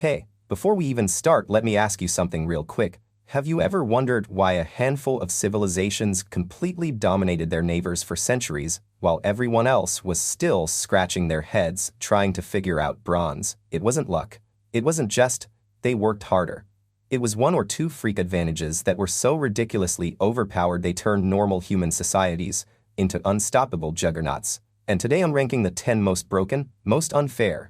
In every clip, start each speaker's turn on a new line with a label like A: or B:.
A: Hey, before we even start, let me ask you something real quick. Have you ever wondered why a handful of civilizations completely dominated their neighbors for centuries, while everyone else was still scratching their heads trying to figure out bronze? It wasn't luck. It wasn't just, they worked harder. It was one or two freak advantages that were so ridiculously overpowered they turned normal human societies into unstoppable juggernauts. And today I'm ranking the 10 most broken, most unfair,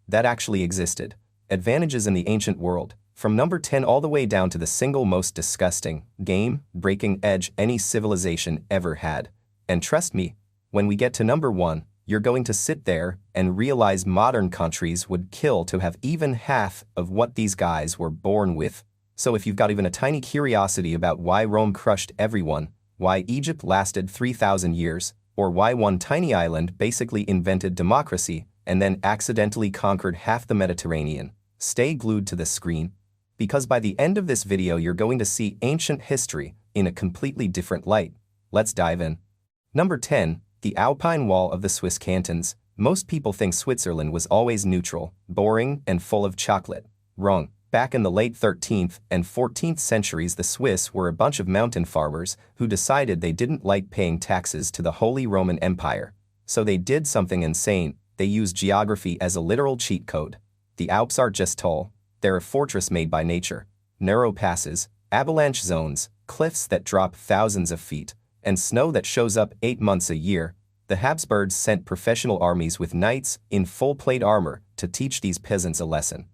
A: that actually existed advantages in the ancient world, from number 10 all the way down to the single most disgusting, game-breaking edge any civilization ever had. And trust me, when we get to number 1, you're going to sit there and realize modern countries would kill to have even half of what these guys were born with. So if you've got even a tiny curiosity about why Rome crushed everyone, why Egypt lasted 3,000 years, or why one tiny island basically invented democracy and then accidentally conquered half the Mediterranean, stay glued to the screen, because by the end of this video you're going to see ancient history in a completely different light. Let's dive in. Number 10. The Alpine Wall of the Swiss Cantons. Most people think Switzerland was always neutral, boring, and full of chocolate. Wrong. Back in the late 13th and 14th centuries, the Swiss were a bunch of mountain farmers who decided they didn't like paying taxes to the Holy Roman Empire. So they did something insane. They used geography as a literal cheat code. The Alps aren't just tall, they're a fortress made by nature. Narrow passes, avalanche zones, cliffs that drop thousands of feet, and snow that shows up 8 months a year. The Habsburgs sent professional armies with knights in full plate armor to teach these peasants a lesson.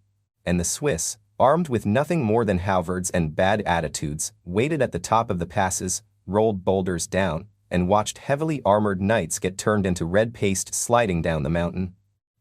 A: And the Swiss, armed with nothing more than halberds and bad attitudes, waited at the top of the passes, rolled boulders down, and watched heavily armored knights get turned into red paste sliding down the mountain.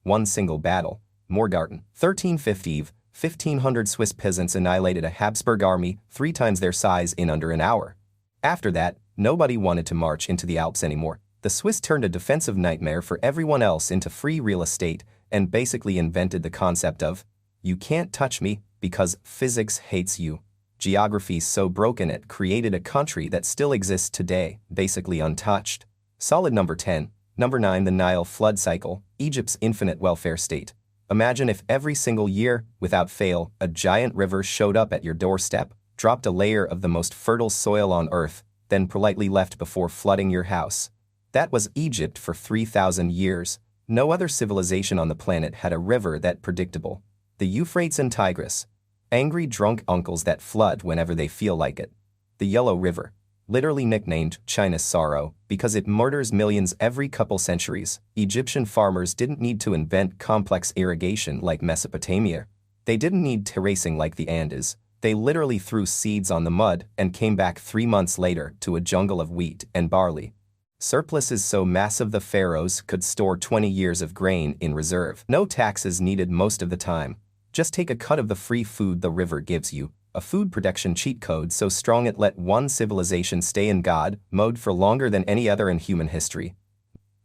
A: One single battle, Morgarten, 1350, 1,500 Swiss peasants annihilated a Habsburg army 3 times their size in under an hour. After that, nobody wanted to march into the Alps anymore. The Swiss turned a defensive nightmare for everyone else into free real estate and basically invented the concept of, you can't touch me because physics hates you. Geography's so broken it created a country that still exists today, basically untouched. Solid number 10. Number 9. The Nile flood cycle, Egypt's infinite welfare state. Imagine if every single year, without fail, a giant river showed up at your doorstep, dropped a layer of the most fertile soil on earth, then politely left before flooding your house. That was Egypt for 3,000 years. No other civilization on the planet had a river that predictable. The Euphrates and Tigris. Angry drunk uncles that flood whenever they feel like it. The Yellow River, literally nicknamed China's Sorrow because it murders millions every couple centuries. Egyptian farmers didn't need to invent complex irrigation like Mesopotamia. They didn't need terracing like the Andes. They literally threw seeds on the mud and came back 3 months later to a jungle of wheat and barley. Surpluses so massive the pharaohs could store 20 years of grain in reserve. No taxes needed most of the time. Just take a cut of the free food the river gives you, a food protection cheat code so strong it let one civilization stay in God mode for longer than any other in human history.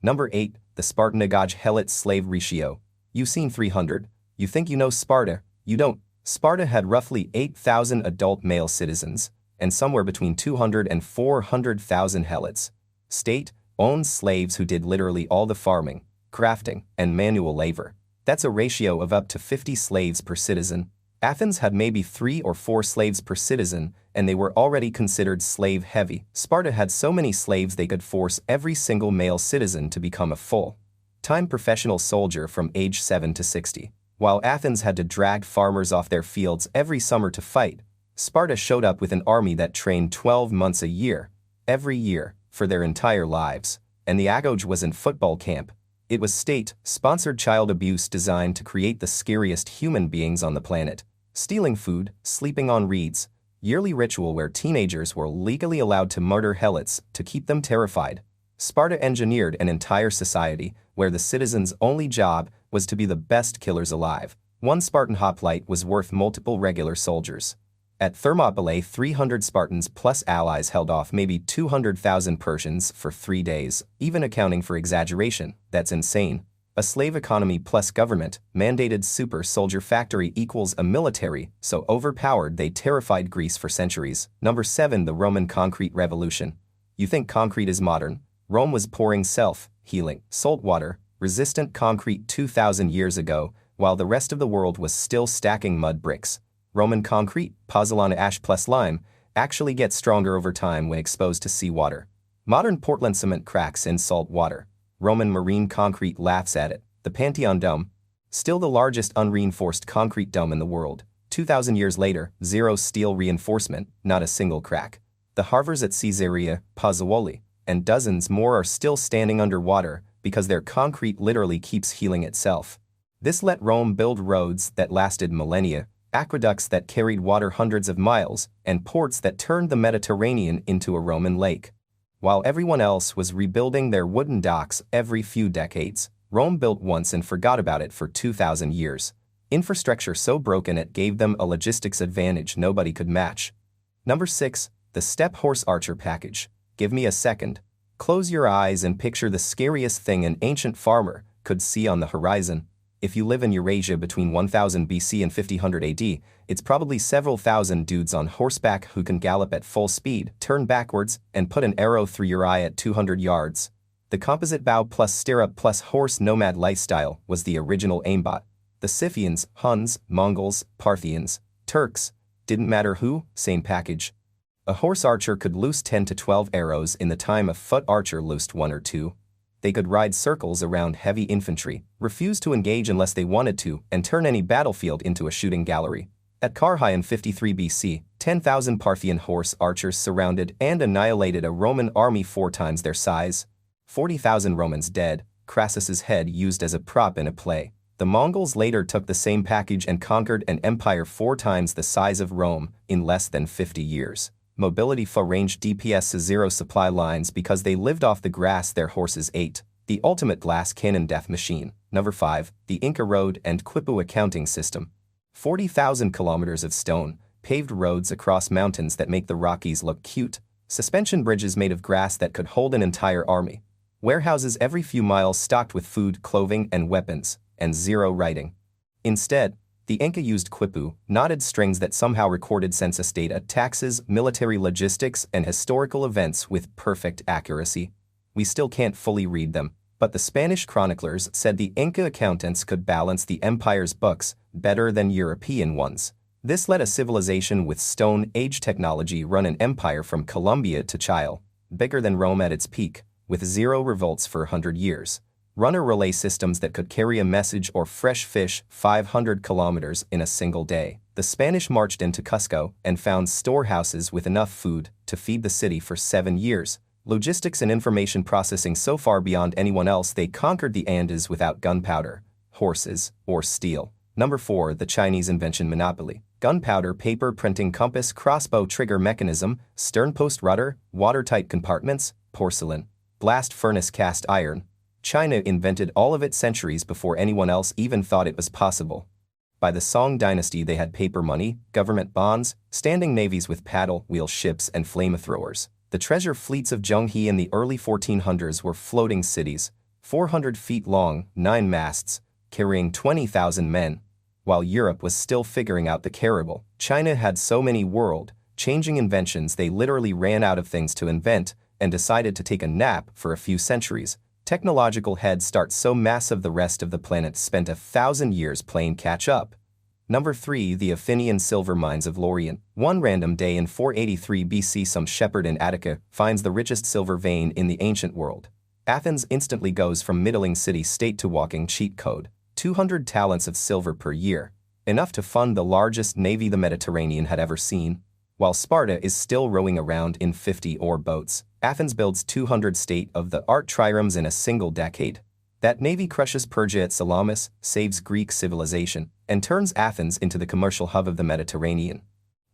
A: Number 8. The Spartan-Agage Helot slave ratio. You've seen 300. You think you know Sparta, you don't. Sparta had roughly 8,000 adult male citizens, and somewhere between 200 and 400,000 helots. State-owned slaves who did literally all the farming, crafting, and manual labor. That's a ratio of up to 50 slaves per citizen. Athens had maybe 3 or 4 slaves per citizen, and they were already considered slave-heavy. Sparta had so many slaves they could force every single male citizen to become a full-time professional soldier from age 7 to 60. While Athens had to drag farmers off their fields every summer to fight, Sparta showed up with an army that trained 12 months a year, every year, for their entire lives. And the Agage wasn't football camp. It was state-sponsored child abuse designed to create the scariest human beings on the planet. Stealing food, sleeping on reeds, yearly ritual where teenagers were legally allowed to murder helots to keep them terrified. Sparta engineered an entire society where the citizens' only job was to be the best killers alive. One Spartan hoplite was worth multiple regular soldiers. At Thermopylae, 300 Spartans plus allies held off maybe 200,000 Persians for 3 days, even accounting for exaggeration. That's insane. A slave economy plus government mandated super soldier factory equals a military, so overpowered they terrified Greece for centuries. Number 7. The Roman concrete revolution. You think concrete is modern? Rome was pouring self-healing, saltwater, resistant concrete 2,000 years ago, while the rest of the world was still stacking mud bricks. Roman concrete, pozzolana ash plus lime, actually gets stronger over time when exposed to seawater. Modern Portland cement cracks in salt water. Roman marine concrete laughs at it. The Pantheon Dome, still the largest unreinforced concrete dome in the world. 2,000 years later, zero steel reinforcement, not a single crack. The harbors at Caesarea, Pozzuoli, and dozens more are still standing underwater because their concrete literally keeps healing itself. This let Rome build roads that lasted millennia, aqueducts that carried water hundreds of miles, and ports that turned the Mediterranean into a Roman lake. While everyone else was rebuilding their wooden docks every few decades, Rome built once and forgot about it for 2,000 years. Infrastructure so broken it gave them a logistics advantage nobody could match. Number 6. The Step Horse Archer Package. Give me a second. Close your eyes and picture the scariest thing an ancient farmer could see on the horizon. If you live in Eurasia between 1000 BC and 5000 AD, it's probably several thousand dudes on horseback who can gallop at full speed, turn backwards, and put an arrow through your eye at 200 yards. The composite bow plus stirrup plus horse nomad lifestyle was the original aimbot. The Scythians, Huns, Mongols, Parthians, Turks, didn't matter who, same package. A horse archer could loose 10 to 12 arrows in the time a foot archer loosed 1 or 2. They could ride circles around heavy infantry, refuse to engage unless they wanted to, and turn any battlefield into a shooting gallery. At Carrhae in 53 BC, 10,000 Parthian horse archers surrounded and annihilated a Roman army 4 times their size. 40,000 Romans dead, Crassus's head used as a prop in a play. The Mongols later took the same package and conquered an empire 4 times the size of Rome in less than 50 years. Mobility arranged DPS to zero supply lines because they lived off the grass their horses ate. The ultimate glass cannon death machine. Number 5. The Inca Road and Quipu accounting system. 40,000 kilometers of stone, paved roads across mountains that make the Rockies look cute. Suspension bridges made of grass that could hold an entire army. Warehouses every few miles stocked with food, clothing, and weapons, and zero writing. Instead, the Inca used quipu, knotted strings that somehow recorded census data, taxes, military logistics, and historical events with perfect accuracy. We still can't fully read them, but the Spanish chroniclers said the Inca accountants could balance the empire's books better than European ones. This let a civilization with Stone Age technology run an empire from Colombia to Chile, bigger than Rome at its peak, with zero revolts for 100 years. Runner relay systems that could carry a message or fresh fish 500 kilometers in a single day. The Spanish marched into Cusco and found storehouses with enough food to feed the city for 7 years. Logistics and information processing so far beyond anyone else, they conquered the Andes without gunpowder, horses, or steel. Number 4. The Chinese invention monopoly. Gunpowder, paper printing, compass, crossbow trigger mechanism, sternpost rudder, watertight compartments, porcelain, blast furnace cast iron. China invented all of it centuries before anyone else even thought it was possible. By the Song dynasty they had paper money, government bonds, standing navies with paddle-wheel ships and flamethrowers. The treasure fleets of Zhonghe in the early 1400s were floating cities, 400 feet long, 9 masts, carrying 20,000 men. While Europe was still figuring out the carable, China had so many world-changing inventions they literally ran out of things to invent and decided to take a nap for a few centuries. Technological head start so massive the rest of the planet spent 1,000 years playing catch-up. Number 3. The Athenian silver mines of Lorient. One random day in 483 BC some shepherd in Attica finds the richest silver vein in the ancient world. Athens instantly goes from middling city-state to walking cheat code. 200 talents of silver per year, enough to fund the largest navy the Mediterranean had ever seen. While Sparta is still rowing around in 50 oar boats, Athens builds 200 state-of-the-art triremes in a single decade. That navy crushes Persia at Salamis, saves Greek civilization, and turns Athens into the commercial hub of the Mediterranean.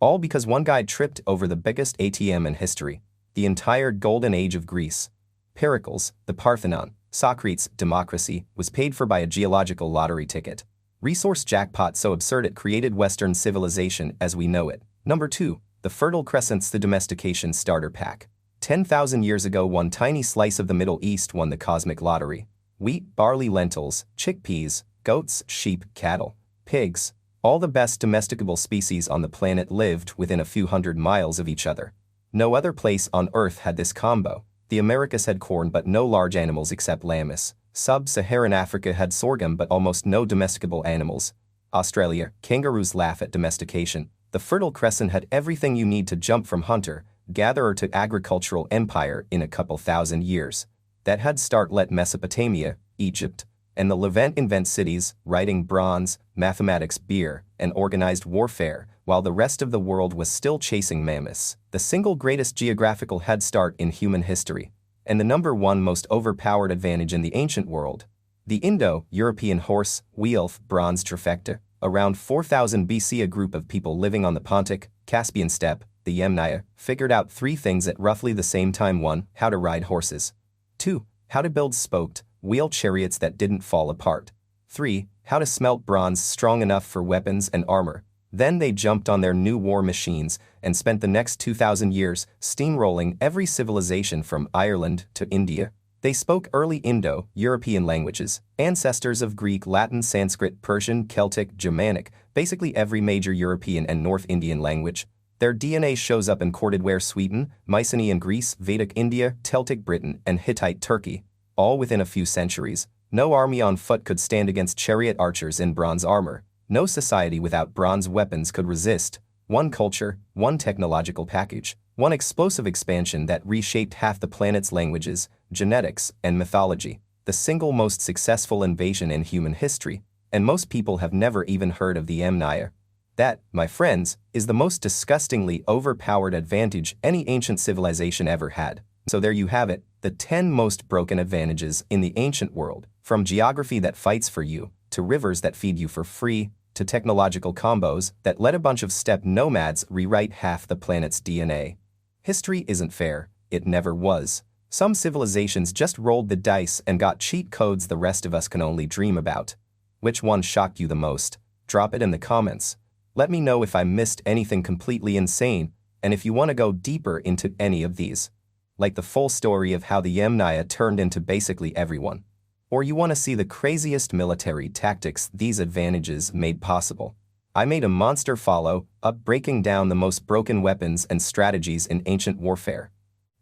A: All because one guy tripped over the biggest ATM in history, the entire golden age of Greece. Pericles, the Parthenon, Socrates' democracy, was paid for by a geological lottery ticket. Resource jackpot so absurd it created Western civilization as we know it. Number 2. The Fertile Crescents, the domestication starter pack. 10,000 years ago one tiny slice of the Middle East won the cosmic lottery. Wheat, barley, lentils, chickpeas, goats, sheep, cattle, pigs, all the best domesticable species on the planet lived within a few hundred miles of each other. No other place on Earth had this combo. The Americas had corn but no large animals except llamas. Sub-Saharan Africa had sorghum but almost no domesticable animals. Australia, kangaroos laugh at domestication. The Fertile Crescent had everything you need to jump from hunter, gatherer to agricultural empire in a couple thousand years. That head start let Mesopotamia, Egypt, and the Levant invent cities, writing, bronze, mathematics, beer, and organized warfare, while the rest of the world was still chasing mammoths. The single greatest geographical head start in human history, and the #1 most overpowered advantage in the ancient world. The Indo-European horse, wheel, bronze trifecta. Around 4000 BC, a group of people living on the Pontic, Caspian steppe, the Yamnaya, figured out 3 things at roughly the same time. 1. How to ride horses. 2. How to build spoked, wheel chariots that didn't fall apart. 3. How to smelt bronze strong enough for weapons and armor. Then they jumped on their new war machines and spent the next 2,000 years steamrolling every civilization from Ireland to India. They spoke early Indo-European languages, ancestors of Greek, Latin, Sanskrit, Persian, Celtic, Germanic, basically every major European and North Indian language. Their DNA shows up in corded ware Sweden, Mycenaean Greece, Vedic India, Celtic Britain, and Hittite Turkey, all within a few centuries. No army on foot could stand against chariot archers in bronze armor. No society without bronze weapons could resist. One culture, one technological package, one explosive expansion that reshaped half the planet's languages, genetics, and mythology. The single most successful invasion in human history, and most people have never even heard of the Yamnaya. That, my friends, is the most disgustingly overpowered advantage any ancient civilization ever had. So there you have it, the 10 most broken advantages in the ancient world, from geography that fights for you, to rivers that feed you for free, to technological combos that let a bunch of steppe nomads rewrite half the planet's DNA. History isn't fair, it never was. Some civilizations just rolled the dice and got cheat codes the rest of us can only dream about. Which one shocked you the most? Drop it in the comments. Let me know if I missed anything completely insane, and if you want to go deeper into any of these. Like the full story of how the Yamnaya turned into basically everyone. Or you want to see the craziest military tactics these advantages made possible. I made a monster follow-up breaking down the most broken weapons and strategies in ancient warfare.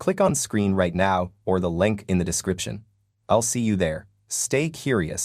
A: Click on screen right now or the link in the description. I'll see you there. Stay curious.